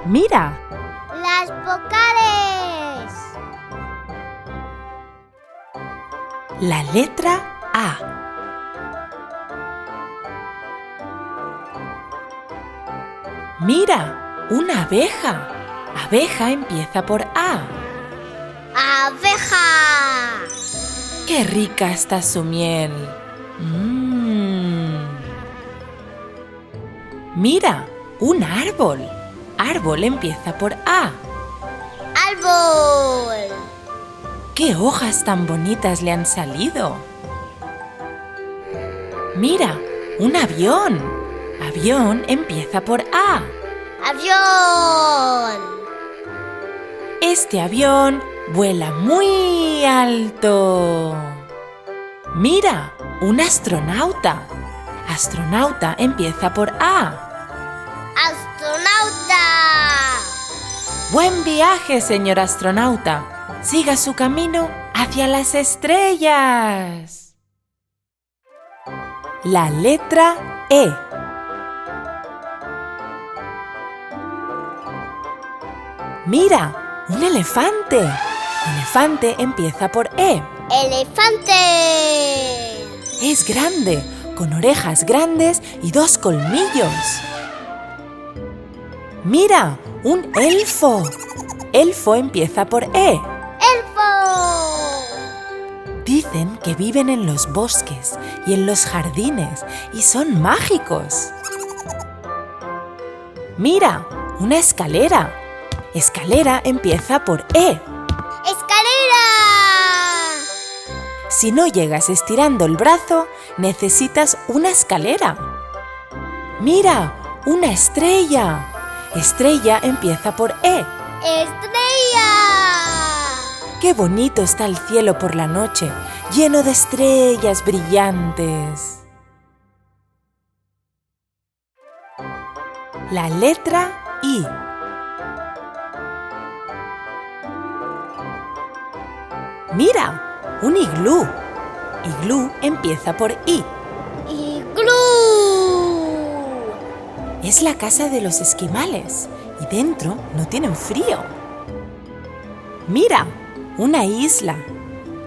Mira, Las vocales. la letra A. Mira, una abeja. Abeja empieza por A. Abeja. ¡Qué rica está su miel! Mira, un árbol. Árbol empieza por A. Árbol. ¡Qué hojas tan bonitas le han salido! Mira, un avión. Avión empieza por A. Avión. Este avión vuela muy alto. Mira, un astronauta. Astronauta empieza por A. Astronauta. Buen viaje, señor astronauta. Siga su camino hacia las estrellas. La letra E. Mira, un elefante. Elefante empieza por E. Elefante. Es grande, con orejas grandes y 2 colmillos. Mira, un elfo. Elfo empieza por E. Elfo. Dicen que viven en los bosques y en los jardines y son mágicos. Mira, una escalera. Escalera empieza por E. Escalera. Si no llegas estirando el brazo, necesitas una escalera. Mira, una estrella. Estrella empieza por E. Estrella. ¡Qué bonito está el cielo por la noche, lleno de estrellas brillantes! La letra I. Mira, un iglú. Iglú empieza por I. Iglú. Es la casa de los esquimales y dentro no tienen frío. Mira, una isla.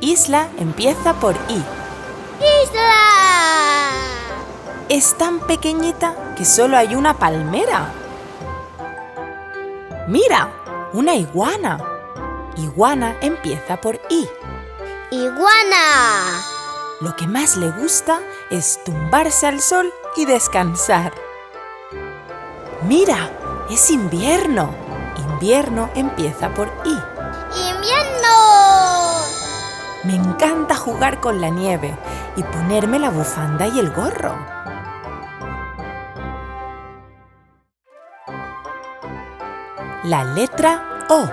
Isla empieza por I. Isla. Es tan pequeñita que solo hay una palmera. Mira, una iguana. Iguana empieza por I. Iguana. Lo que más le gusta es tumbarse al sol y descansar. Mira, es invierno. Invierno empieza por I. Invierno. Me encanta jugar con la nieve y ponerme la bufanda y el gorro. La letra O.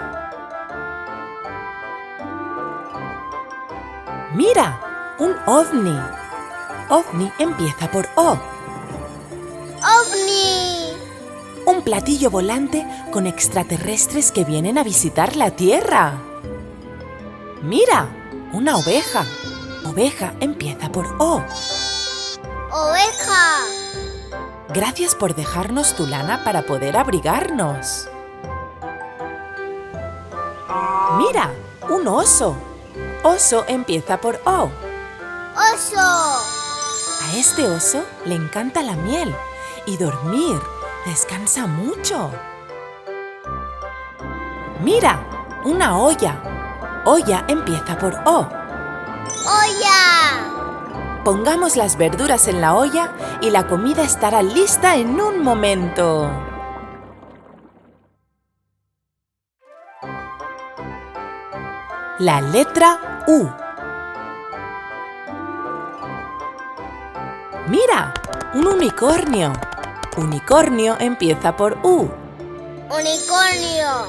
Mira, un ovni. Ovni empieza por O. OVNI. Un platillo volante con extraterrestres que vienen a visitar la Tierra. Mira, una oveja. Oveja empieza por O. Oveja. Gracias por dejarnos tu lana para poder abrigarnos. Mira, un oso. Oso empieza por O. Oso. A este oso le encanta la miel y dormir. Descansa mucho. Mira, una olla. Olla empieza por O. Olla. Pongamos las verduras en la olla y la comida estará lista en un momento. La letra U. Mira, un unicornio. Unicornio empieza por U. Unicornio.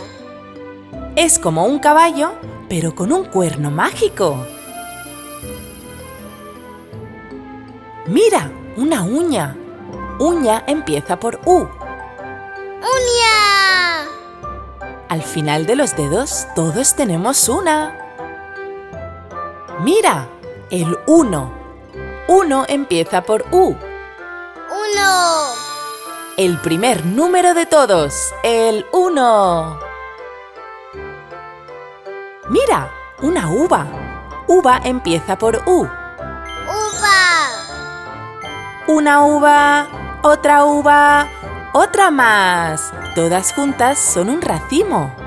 Es como un caballo, pero con un cuerno mágico. Mira, una uña. Uña empieza por U. Uña. Al final de los dedos todos tenemos una. Mira, el 1. 1 empieza por U. Uno. El primer número de todos, el 1. Mira, una uva. Uva empieza por U. Uva. Una uva, otra más. Todas juntas son un racimo.